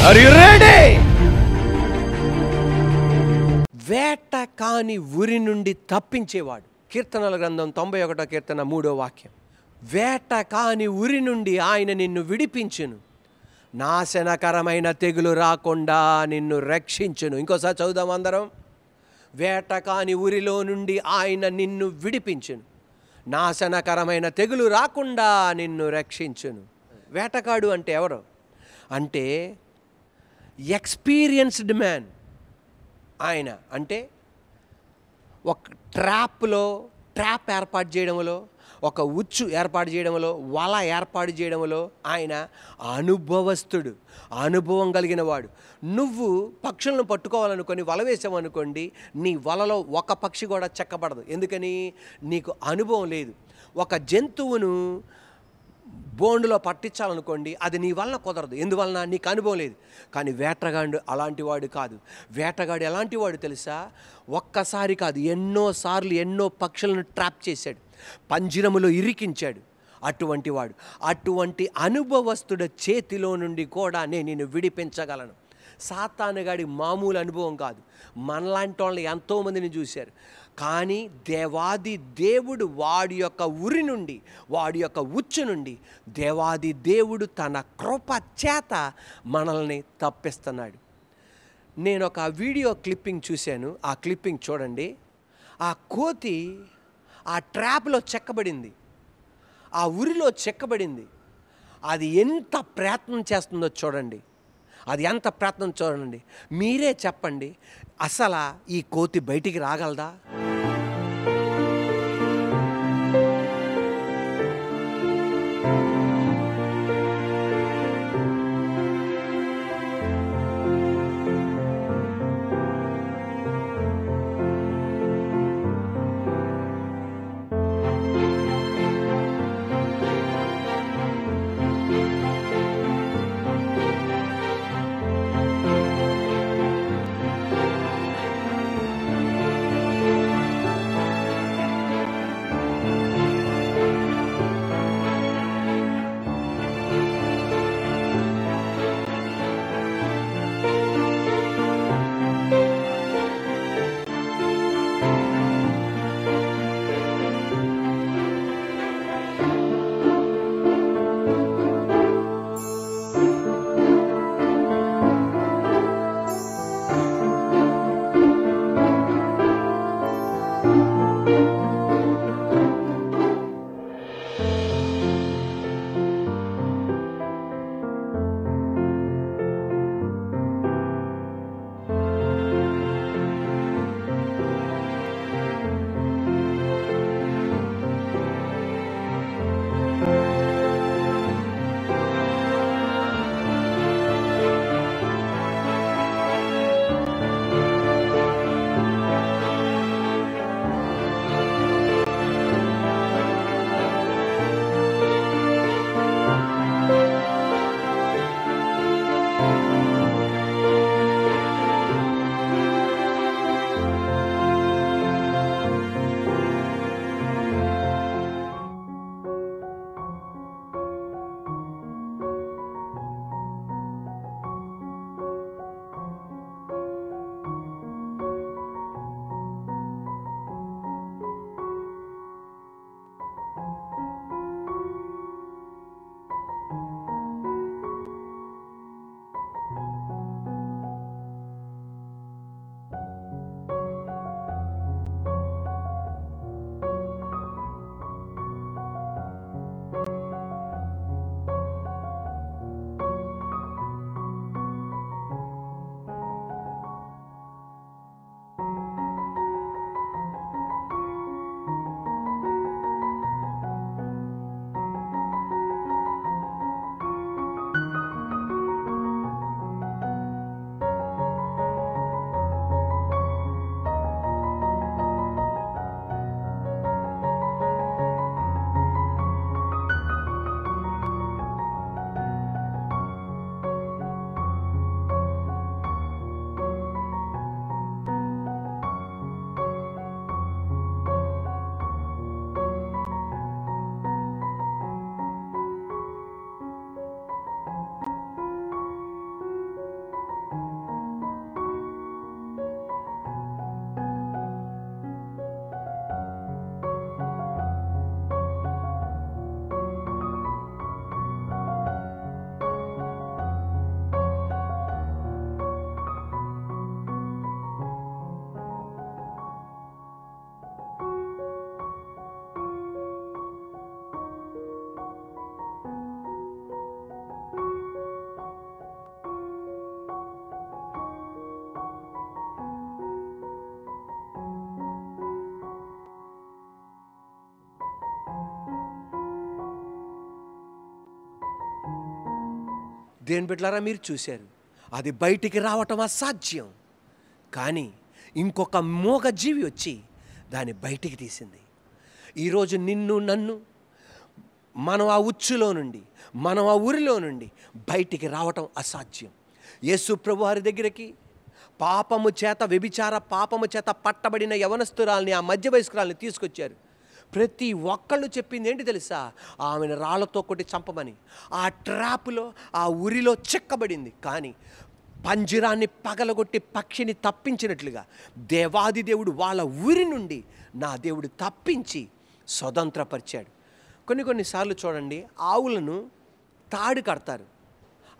Are you ready? వేట కాని ఉరి నుండి తప్పించేవాడు. కీర్తనల గ్రంథం 91వ కీర్తన 3వ వాక్యం. వేట కాని ఉరి నుండి ఆయన నిన్ను విడిపించును, నాశనకరమైన తెగులు రాకుండా నిన్ను రక్షించును. ఇంకోసారి చదువుదాం అందరం. వేట కాని ఉరిలో నుండి ఆయన నిన్ను విడిపించును, నాశనకరమైన తెగులు రాకుండా నిన్ను రక్షించును. వేటగాడు అంటే ఎవరు అంటే ఎక్స్పీరియన్స్డ్ మ్యాన్. ఆయన అంటే ఒక ట్రాప్ ఏర్పాటు చేయడంలో, ఒక ఉచ్చు ఏర్పాటు చేయడంలో, వల ఏర్పాటు చేయడంలో ఆయన అనుభవస్తుడు, అనుభవం కలిగిన వాడు. నువ్వు పక్షులను పట్టుకోవాలనుకొని వల వేసామనుకోండి, నీ వలలో ఒక పక్షి కూడా చెక్కబడదు. ఎందుకని? నీకు అనుభవం లేదు. ఒక జంతువును బోన్లో పట్టించాలనుకోండి, అది నీ వలన కుదరదు. ఎందువలన? నీకు అనుభవం లేదు. కానీ వేటగాడు అలాంటి వాడు కాదు. వేటగాడు ఎలాంటి వాడు తెలుసా? ఒక్కసారి కాదు, ఎన్నోసార్లు ఎన్నో పక్షులను ట్రాప్ చేశాడు, పంజరములో ఇరికించాడు. అటువంటి వాడు, అటువంటి అనుభవస్తుడ చేతిలో నుండి కూడా నేను నిన్ను విడిపించగలను. సాతానుగాడి మామూలు అనుభవం కాదు. మనలాంటి వాళ్ళని ఎంతోమందిని చూశారు. కానీ దేవాది దేవుడు వాడి యొక్క ఉరి నుండి, వాడి యొక్క ఉచ్చు నుండి దేవాది దేవుడు తన కృప చేత మనల్ని తప్పిస్తున్నాడు. నేను ఒక వీడియో క్లిప్పింగ్ చూశాను. ఆ క్లిప్పింగ్ చూడండి. ఆ కోతి ఆ ట్రాప్లో చెక్కబడింది, ఆ ఉరిలో చెక్కబడింది. అది ఎంత ప్రయత్నం చేస్తుందో చూడండి. అది ఎంత ప్రయత్నం చూడండి. మీరే చెప్పండి, అసలు ఈ కోతి బయటికి రాగలదా? దేవుని బిడ్డలారా, మీరు చూశారు, అది బయటికి రావటం అసాధ్యం. కానీ ఇంకొక మూగ జీవి వచ్చి దాన్ని బయటికి తీసింది. ఈరోజు నిన్ను నన్ను మనం ఆ ఉచ్చులో నుండి, మనం ఆ ఊరిలో నుండి బయటికి రావటం అసాధ్యం. యేసు ప్రభువారి దగ్గరికి పాపము చేత, వ్యభిచార పాపము చేత పట్టబడిన యవనస్తురాల్ని, ఆ మధ్య వయస్కురాల్ని తీసుకొచ్చారు. ప్రతి ఒక్కళ్ళు చెప్పింది ఏంటి తెలుసా? ఆమెను రాళ్లతో కొట్టి చంపమని. ఆ ట్రాప్లో, ఆ ఉరిలో చిక్కబడింది. కానీ పంజరాన్ని పగలగొట్టి పక్షిని తప్పించినట్లుగా దేవాది దేవుడు వాళ్ళ ఊరి నుండి నా దేవుడు తప్పించి స్వతంత్రపరిచాడు. కొన్నిసార్లు చూడండి, ఆవులను తాడు కడతారు.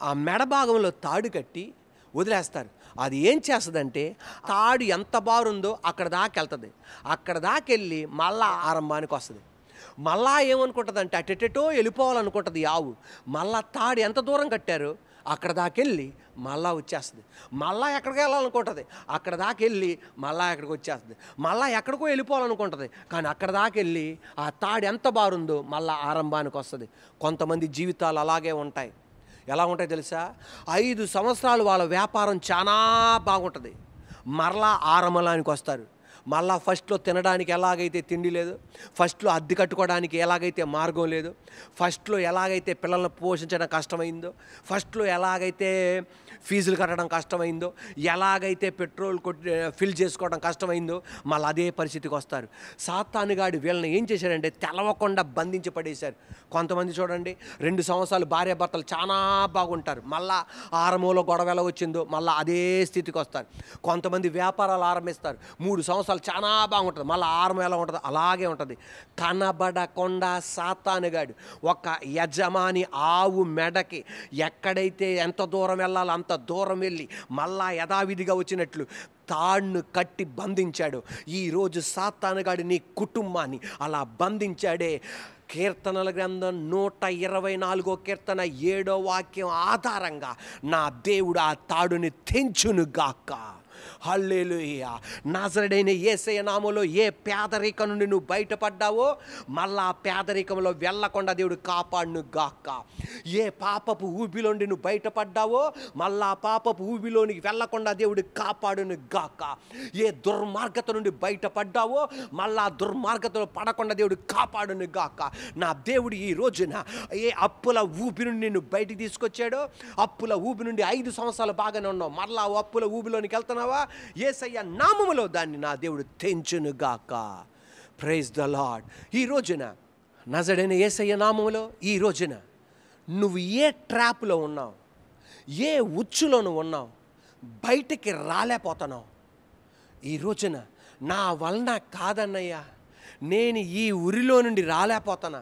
ఆ మెడ భాగంలో తాడు కట్టి వదిలేస్తారు. అది ఏం చేస్తుందంటే, తాడు ఎంత బారుందో అక్కడ దాకా వెళ్తుంది. అక్కడ దాకా వెళ్ళి మళ్ళా ఆరంభానికి వస్తుంది. మళ్ళా ఏమనుకుంటుందంటే అటెటో వెళ్ళిపోవాలనుకుంటుంది ఈ ఆవు. మళ్ళా తాడు ఎంత దూరం కట్టారో అక్కడ దాకెళ్ళి మళ్ళా వచ్చేస్తుంది. మళ్ళా ఎక్కడికి వెళ్ళాలనుకుంటుంది, అక్కడ దాకెళ్ళి మళ్ళా ఎక్కడికి వచ్చేస్తుంది. మళ్ళా ఎక్కడికో వెళ్ళిపోవాలనుకుంటుంది, కానీ అక్కడ దాకెళ్ళి ఆ తాడు ఎంత బారుందో మళ్ళా ఆరంభానికి వస్తుంది. కొంతమంది జీవితాలు అలాగే ఉంటాయి. ఎలా ఉంటాయి తెలుసా? 5 సంవత్సరాలు వాళ్ళ వ్యాపారం చాలా బాగుంటుంది. మరలా ఆరంభానికి వస్తారు. మళ్ళా ఫస్ట్లో తినడానికి ఎలాగైతే తిండి లేదు, ఫస్ట్లో అద్దె కట్టుకోవడానికి ఎలాగైతే మార్గం లేదు, ఫస్ట్లో ఎలాగైతే పిల్లల్ని పోషించడం కష్టమైందో, ఫస్ట్లో ఎలాగైతే ఫీజులు కట్టడం కష్టమైందో, ఎలాగైతే పెట్రోల్ ఫిల్ చేసుకోవడం కష్టమైందో, మళ్ళీ అదే పరిస్థితికి వస్తారు. సాతానుగాడు వీళ్ళని ఏం చేశాడంటే తెలవకుండా బంధించి పడేశారు. కొంతమంది చూడండి, 2 సంవత్సరాలు భార్యాభర్తలు చాలా బాగుంటారు, మళ్ళా ఆరంభంలో గొడవ ఎలా వచ్చిందో మళ్ళీ అదే స్థితికి వస్తారు. కొంతమంది వ్యాపారాలు ఆరంభిస్తారు, 3 సంవత్సరాలు చాలా బాగుంటుంది, మళ్ళీ ఆరంభం ఎలా ఉంటుంది అలాగే ఉంటుంది. కనబడకుండా సాతానుగాడు ఒక యజమాని ఆవు మెడకి ఎక్కడైతే ఎంత దూరం వెళ్ళాలో అంత దూరం వెళ్ళి మళ్ళా యథావిధిగా వచ్చినట్లు తాడును కట్టి బంధించాడు. ఈరోజు సాతానుగాడు నీ కుటుంబాన్ని అలా బంధించాడే. కీర్తనల గ్రంథం 124 కీర్తన 7వ వాక్యం ఆధారంగా నా దేవుడు ఆ తాడుని తెంచునుగాక. హల్లెలూయా. నజరేయుడైన యేసయ్య నామములో ఏ పేదరికం నుండి నువ్వు బయటపడ్డావో మళ్ళా ఆ పేదరికంలో వెళ్ళకుండా దేవుడు కాపాడును గాక. ఏ పాపపు ఊబిలోండి నువ్వు బయటపడ్డావో మళ్ళా పాపపు ఊబిలోనికి వెళ్ళకుండా దేవుడు కాపాడును గాక. ఏ దుర్మార్గత నుండి బయటపడ్డావో మళ్ళా దుర్మార్గతలో పడకుండా దేవుడు కాపాడును గాక. నా దేవుడు ఈ రోజున ఏ అప్పుల ఊబి నుండి నిన్ను బయటికి తీసుకొచ్చాడో, అప్పుల ఊబి నుండి 5 సంవత్సరాలు బాగానే ఉన్నావు, మళ్ళా అప్పుల ఊబిలోనికి వెళ్తున్నావా, యేసయ్య నామములో దాన్ని నా దేవుడు తెంచునుగాక. Praise the lord. ఈ రోజున నజరేయుడైన యేసయ్య నామములో ఈ రోజున నువ్వు ఏ ట్రాప్లో ఉన్నావు, ఏ ఉచ్చులో నువ్వు ఉన్నావు, బయటికి రాలేకపోతున్నావు. ఈ రోజున నా వలన కాదన్నయ్యా, నేను ఈ ఉరిలో నుండి రాలేకపోతున్నా,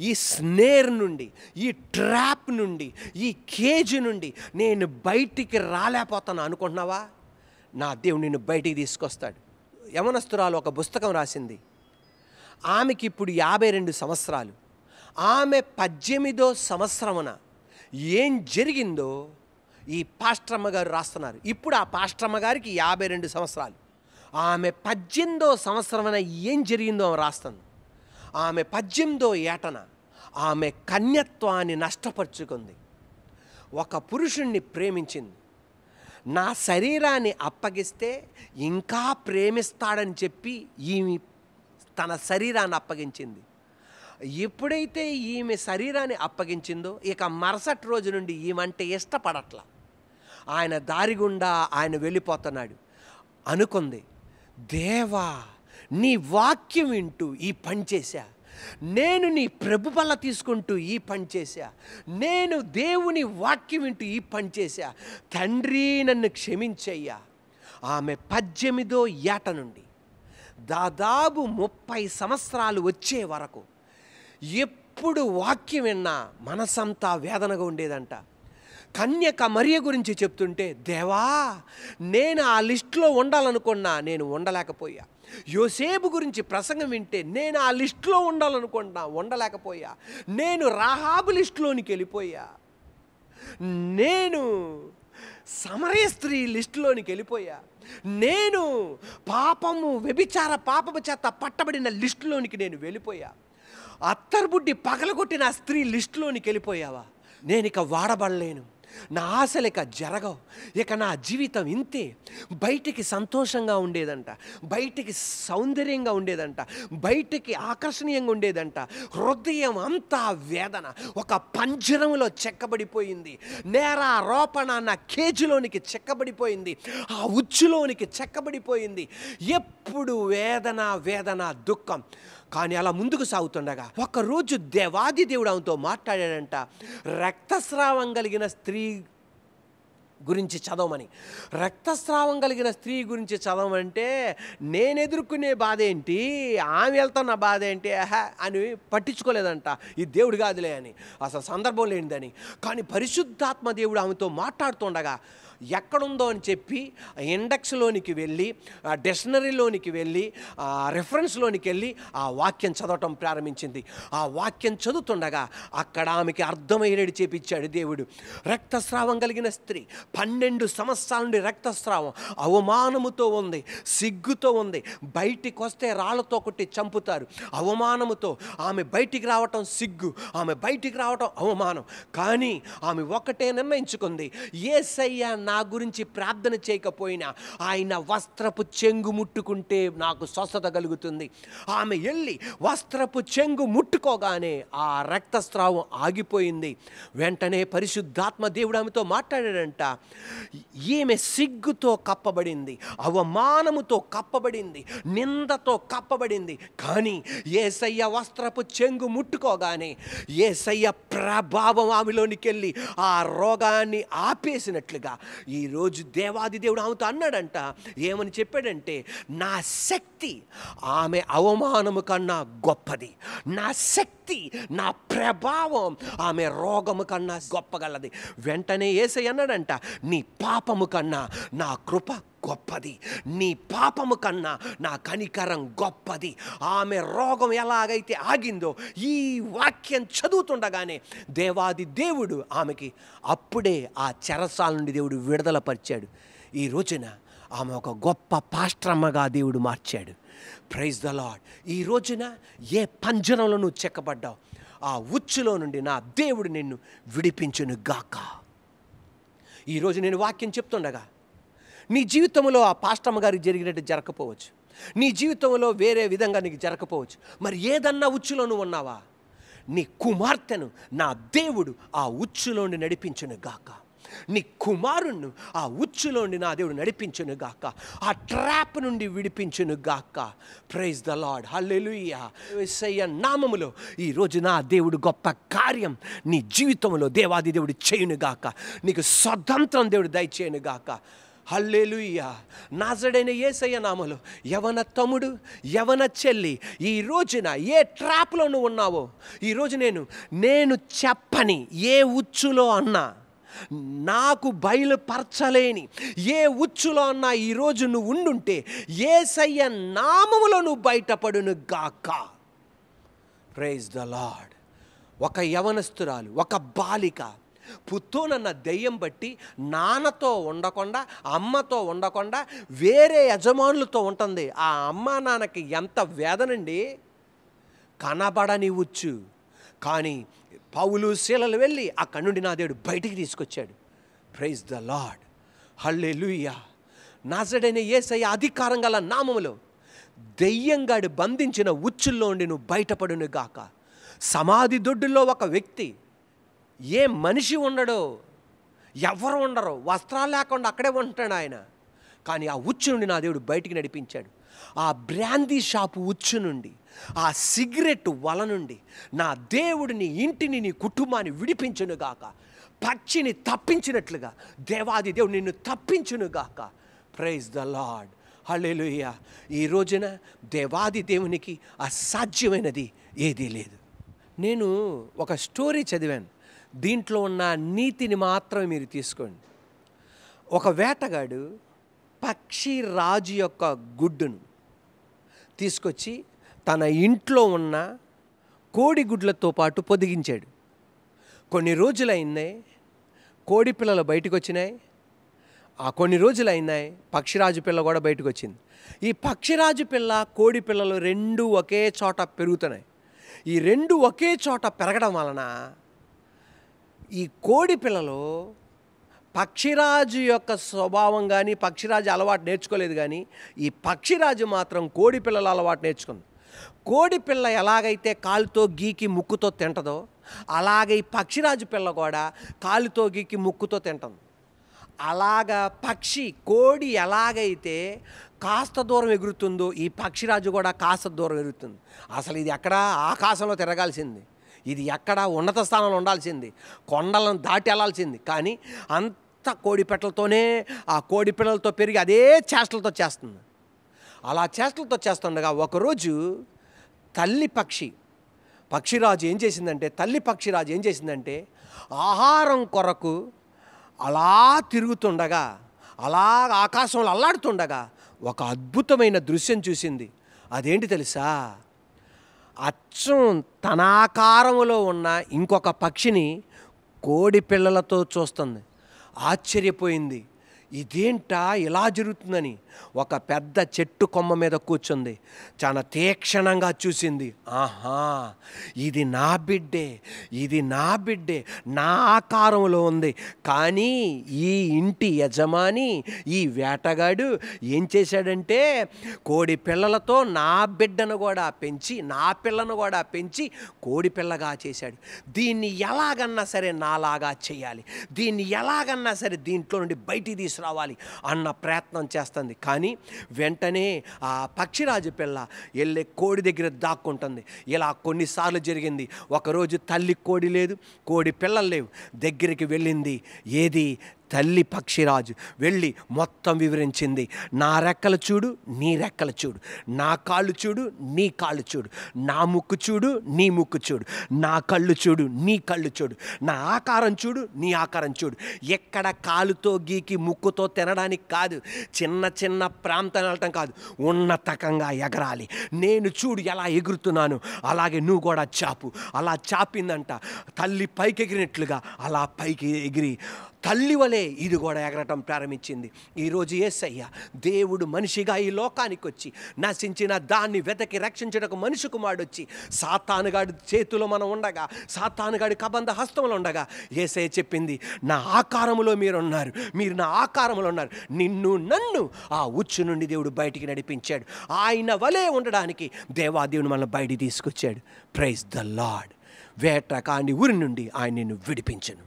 ఈ స్నేర్ నుండి, ఈ ట్రాప్ నుండి, ఈ కేజ్ నుండి నేను బయటికి రాలేకపోతాను అనుకుంటున్నావా? నా దేవుడు నిన్ను బయటికి తీసుకొస్తాడు. యవనస్తురాలు ఒక పుస్తకం రాసింది. ఆమెకి ఇప్పుడు 52 సంవత్సరాలు. ఆమె 18వ సంవత్సరమున ఏం జరిగిందో ఈ పాస్టరమ్మ గారు రాస్తున్నారు. ఇప్పుడు ఆ పాస్టరమ్మ గారికి 52 సంవత్సరాలు. ఆమె 18వ సంవత్సరమున ఏం జరిగిందో ఆమె రాస్తుంది. ఆమె 18వ ఏటన ఆమె కన్యత్వాన్ని నష్టపరుచుకుంది. ఒక పురుషుణ్ణి ప్రేమించింది. నా శరీరాన్ని అప్పగిస్తే ఇంకా ప్రేమిస్తాడని చెప్పి ఈమె తన శరీరాన్ని అప్పగించింది. ఎప్పుడైతే ఈమె శరీరాన్ని అప్పగించిందో ఇక మరుసటి రోజు నుండి ఈమంటే ఇష్టపడట్లా. ఆయన దారి గుండా ఆయన వెళ్ళిపోతున్నాడు. అనుకుంది, దేవా నీ వాక్యం వింటూ ఈ పని చేశా, నేను నీ ప్రభు బల్ల తీసుకుంటూ ఈ పని చేశా, నేను దేవుని వాక్యం వింటూ ఈ పని చేశా, తండ్రి నన్ను క్షమించయ్యా. ఆమె 18వ ఏట నుండి దాదాపు 30 సంవత్సరాలు వచ్చే వరకు ఎప్పుడు వాక్యం విన్నా మనసంతా వేదనగా ఉండేదంట. కన్యక మరియ గురించి చెప్తుంటే, దేవా నేను ఆ లిస్టులో ఉండాలనుకున్నా, నేను ఉండలేకపోయా. యోసేపు గురించి ప్రసంగం వింటే నేను ఆ లిస్టులో ఉండాలనుకున్నా, ఉండలేకపోయా. నేను రాహాబు లిస్టులోనికి వెళ్ళిపోయా. నేను సమరయ స్త్రీ లిస్టులోనికి వెళ్ళిపోయా. నేను పాపము వ్యభిచార పాపము చేత పట్టబడిన లిస్టులోనికి నేను వెళ్ళిపోయా. అత్తర్బుడ్డి పగలగొట్టిన స్త్రీ లిస్టులోనికి వెళ్ళిపోయావా? నేను ఇక వాడబడలేను, నా ఆశలు ఇక జరగవు, ఇక నా జీవితం ఇంతే. బయటికి సంతోషంగా ఉండేదంట, బయటికి సౌందర్యంగా ఉండేదంట, బయటికి ఆకర్షణీయంగా ఉండేదంట. హృదయం అంతా వేదన, ఒక పంజరంలో చెక్కబడిపోయింది. నేరారోపణ నా కేజీలోనికి చెక్కబడిపోయింది, ఆ ఉచ్చులోనికి చెక్కబడిపోయింది. ఎప్పుడు వేదన వేదన దుఃఖం. కానీ అలా ముందుకు సాగుతుండగా ఒకరోజు దేవాది దేవుడు ఆమెతో మాట్లాడాడంట. రక్తస్రావం కలిగిన స్త్రీ గురించి చదవమని. రక్తస్రావం కలిగిన స్త్రీ గురించి చదవమంటే నేను ఎదుర్కొనే బాధ ఏంటి, ఆమె వెళ్తున్న బాధ ఏంటి అని పట్టించుకోలేదంట. ఈ దేవుడు కాదులే అని, అసలు సందర్భం లేనిదని. కానీ పరిశుద్ధాత్మ దేవుడు ఆమెతో మాట్లాడుతుండగా ఎక్కడుందో అని చెప్పి ఇండెక్స్లోనికి వెళ్ళి, డిక్షనరీలోనికి వెళ్ళి, రెఫరెన్స్లోనికి వెళ్ళి ఆ వాక్యం చదవటం ప్రారంభించింది. ఆ వాక్యం చదువుతుండగా అక్కడ ఆమెకి అర్థమయ్యేది చేపించాడు దేవుడు. రక్తస్రావం కలిగిన స్త్రీ, 12 సంవత్సరాల నుండి రక్తస్రావం, అవమానముతో ఉంది, సిగ్గుతో ఉంది. బయటికి వస్తే రాళ్లతో కొట్టి చంపుతారు. అవమానముతో ఆమె బయటికి రావటం సిగ్గు, ఆమె బయటికి రావటం అవమానం. కానీ ఆమె ఒకటే నిర్ణయించుకుంది, యేసయ్య నా గురించి ప్రార్థన చేయకపోయినా ఆయన వస్త్రపు చెంగు ముట్టుకుంటే నాకు స్వస్థత కలుగుతుంది. ఆమె వెళ్ళి వస్త్రపు చెంగు ముట్టుకోగానే ఆ రక్తస్రావం ఆగిపోయింది. వెంటనే పరిశుద్ధాత్మ దేవుడు ఆమెతో మాట్లాడాడంట. ఈమె సిగ్గుతో కప్పబడింది, అవమానముతో కప్పబడింది, నిందతో కప్పబడింది. కానీ యేసయ్య వస్త్రపు చెంగు ముట్టుకోగానే యేసయ్య ప్రభావం ఆమెలోనికి వెళ్ళి ఆ రోగాన్ని ఆపేసినట్లుగా ఈరోజు దేవాది దేవుడు ఆమెతో అన్నాడంట. ఏమని చెప్పాడంటే, నా శక్తి ఆమె అవమానము కన్నా గొప్పది, నా శక్తి, నా ప్రభావం ఆమె రోగము కన్నా గొప్పగలది. వెంటనే యేసయ్య అన్నాడంట, నీ పాపము కన్నా నా కృప గొప్పది, నీ పాపము కన్నా నా కనికరం గొప్పది. ఆమె రోగం ఎలాగైతే ఆగిందో ఈ వాక్యం చదువుతుండగానే దేవాది దేవుడు ఆమెకి అప్పుడే ఆ చెరసాల నుండి దేవుడు విడుదలపరిచాడు. ఈ రోజున ఆమె ఒక గొప్ప పాస్టరమ్మగా దేవుడు మార్చాడు. Praise the lord. ఈ రోజున ఏ పంజరంలో నువ్వు చెక్కబడ్డావు, ఆ ఉచ్చులో నుండి నా దేవుడు నిన్ను విడిపించును గాక. ఈరోజు నేను వాక్యం చెప్తుండగా నీ జీవితంలో ఆ పాస్టమ్మ గారికి జరిగినట్టు జరగకపోవచ్చు, నీ జీవితంలో వేరే విధంగా నీకు జరగకపోవచ్చు. మరి ఏదన్నా ఉచ్చులో నువ్వు ఉన్నావా, నీ కుమార్తెను నా దేవుడు ఆ ఉచ్చులోండి నడిపించును గాక, నీ కుమారుణ్ణి ఆ ఉచ్చులోండి నా దేవుడు నడిపించును గాక, ఆ ట్రాప్ నుండి విడిపించును గాక. Praise the Lord. హల్లెలూయా. యేసయ్య నామములో ఈరోజు నా దేవుడు గొప్ప కార్యం నీ జీవితంలో దేవాది దేవుడు చేయును గాక. నీకు స్వతంత్రం దేవుడు దయచేయును గాక. హల్లెలూయా. నాజరేయుడైన యేసయ్య నామములో యవన తమ్ముడు, యవన చెల్లి, ఈ రోజున ఏ ట్రాప్లో నువ్వు ఉన్నావో, ఈరోజు నేను చెప్పని ఏ ఉచ్చులో అన్నా, నాకు బయలుపరచలేని ఏ ఉచ్చులో అన్నా ఈరోజు నువ్వు ఉండుంటే యేసయ్య నామములో నువ్వు బయటపడును గాక. Praise the lord. ఒక యవనస్తురాలు, ఒక బాలిక పుత్తూనన్న దెయ్యం బట్టి నాన్నతో ఉండకుండా, అమ్మతో ఉండకుండా వేరే యజమానులతో ఉంటుంది. ఆ అమ్మ నాన్నకి ఎంత వేదనండి. కనబడని వచ్చు. కానీ పౌలు శీలలు వెళ్ళి అక్కడి నుండి నా దేవుడు బయటికి తీసుకొచ్చాడు. Praise the Lord. హల్లెలూయా. నాజరేయుడైన యేసయ్య అధికారం గల నామములో దెయ్యంగాడు బంధించిన ఉచ్చుల్లో ఉండి నువ్వు బయటపడును గాక. సమాధి దొడ్డులో ఒక వ్యక్తి, ఏ మనిషి ఉండడో, ఎవరు ఉండరు, వస్త్రాలు లేకుండా అక్కడే ఉంటున్నాడు ఆయన. కానీ ఆ ఉచ్చు నుండి నా దేవుడు బయటికి నడిపించాడు. ఆ బ్రాందీ షాపు ఉచ్చు నుండి, ఆ సిగరెట్ వల నుండి నా దేవుడు నీ ఇంటిని, నీ కుటుంబాన్ని విడిపించునుగాక. పక్షిని తప్పించినట్లుగా దేవాది దేవుడు నిన్ను తప్పించునుగాక. Praise the Lord. హల్లెలూయా. ఈ రోజున దేవాది దేవునికి అసాధ్యమైనది ఏదీ లేదు. నేను ఒక స్టోరీ చదివాను. దీంట్లో ఉన్న నీతిని మాత్రమే మీరు తీసుకోండి. ఒక వేటగాడు పక్షి రాజు యొక్క గుడ్డును తీసుకొచ్చి తన ఇంట్లో ఉన్న కోడి గుడ్లతో పాటు పొదిగించాడు. కొన్ని రోజులైనాయి, కోడి పిల్లలు బయటకు వచ్చినాయి. ఆ కొన్ని రోజులైనాయి, పక్షిరాజు పిల్ల కూడా బయటకు వచ్చింది. ఈ పక్షిరాజు పిల్ల, కోడి పిల్లలు రెండు ఒకే చోట పెరుగుతున్నాయి. ఈ రెండు ఒకే చోట పెరగడం వలన ఈ కోడి పిల్లలు పక్షిరాజు యొక్క స్వభావం కానీ పక్షిరాజు అలవాటు నేర్చుకోలేదు, కానీ ఈ పక్షిరాజు మాత్రం కోడి పిల్లల అలవాటు నేర్చుకుంది. కోడి పిల్ల ఎలాగైతే కాలుతో గీకి ముక్కుతో తింటదో అలాగే ఈ పక్షిరాజు పిల్ల కూడా కాలుతో గీకి ముక్కుతో తింటుంది. అలాగా కోడి ఎలాగైతే కాస్త దూరం ఎగురుతుందో ఈ పక్షిరాజు కూడా కాస్త దూరం ఎగురుతుంది. అసలు ఇది ఎక్కడ ఆకాశంలో తిరగాల్సింది, ఇది ఎక్కడ ఉన్నత స్థానంలో ఉండాల్సింది, కొండలను దాటి వెళ్ళాల్సింది. కానీ అంత కోడి పెట్టలతోనే ఆ కోడి పిల్లలతో పెరిగి అదే చేష్టలతో చేస్తుంది. అలా చేష్టలతో చేస్తుండగా ఒకరోజు పక్షిరాజు ఏం చేసిందంటే ఆహారం కొరకు అలా తిరుగుతుండగా, అలా ఆకాశంలో అల్లాడుతుండగా ఒక అద్భుతమైన దృశ్యం చూసింది. అదేంటి తెలుసా? అచ్చం తన ఆకారములో ఉన్న ఇంకొక పక్షిని కోడి పిల్లలతో చూస్తుంది. ఆశ్చర్యపోయింది. ఇదేంటా ఇలా జరుగుతుందని ఒక పెద్ద చెట్టు కొమ్మ మీద కూర్చుంది. చాలా తీక్షణంగా చూసింది. ఆహా, ఇది నా బిడ్డే, నా ఆకారంలో ఉంది. కానీ ఈ ఇంటి యజమాని, ఈ వేటగాడు ఏం చేశాడంటే కోడి పిల్లలతో నా బిడ్డను కూడా పెంచి, నా పిల్లను కూడా పెంచి కోడి పిల్లగా చేశాడు. దీన్ని ఎలాగన్నా సరే నాలాగా చేయాలి, దీన్ని ఎలాగన్నా సరే దీంట్లో నుండి బయటికి తీసుకురావాలి అన్న ప్రయత్నం చేస్తుంది. కానీ వెంటనే ఆ పక్షిరాజు పిల్ల వెళ్ళే కోడి దగ్గర దాక్కుంటుంది. ఇలా కొన్నిసార్లు జరిగింది. ఒకరోజు తల్లి కోడి లేదు, కోడి పిల్లలు లేవు. దగ్గరికి వెళ్ళింది ఏది? తల్లి పక్షిరాజు వెళ్ళి మొత్తం వివరించింది. నా రెక్కలు చూడు, నీ రెక్కలు చూడు, నా కాళ్ళు చూడు, నీ కాళ్ళు చూడు, నా ముక్కు చూడు, నీ ముక్కు చూడు, నా కళ్ళు చూడు, నీ కళ్ళు చూడు, నా ఆకారం చూడు, నీ ఆకారం చూడు. ఎక్కడ కాలుతో గీకి ముక్కుతో తినడానికి కాదు, చిన్న చిన్న ప్రాంతం వెళ్ళటం కాదు, ఉన్నతకంగా ఎగరాలి. నేను చూడు ఎలా ఎగురుతున్నాను, అలాగే నువ్వు కూడా చాపు. అలా చాపిందంట. తల్లి పైకి ఎగిరినట్లుగా అలా పైకి ఎగిరి తల్లి వలె ఇది కూడా ఎగరటం ప్రారంభించింది. ఈరోజు యేసయ్య దేవుడు మనిషిగా ఈ లోకానికి వచ్చి నశించిన దాన్ని వెతకి రక్షించడానికి మనిషి కుమారుడు వచ్చి సాతానుగాడి చేతిలో మనం ఉండగా, సాతానుగాడి కబంధ హస్తంలో ఉండగా యేసయ్య చెప్పింది, నా ఆకారములో మీరున్నారు, మీరు నా ఆకారములో ఉన్నారు. నన్ను ఆ ఉచ్చు నుండి దేవుడు బయటికి నడిపించాడు. ఆయన వలె ఉండడానికి దేవాదేవుని మనల్ని బయటికి తీసుకొచ్చాడు. Praise the lord. వేట కాని ఊరి నుండి ఆయన నిన్ను విడిపించను.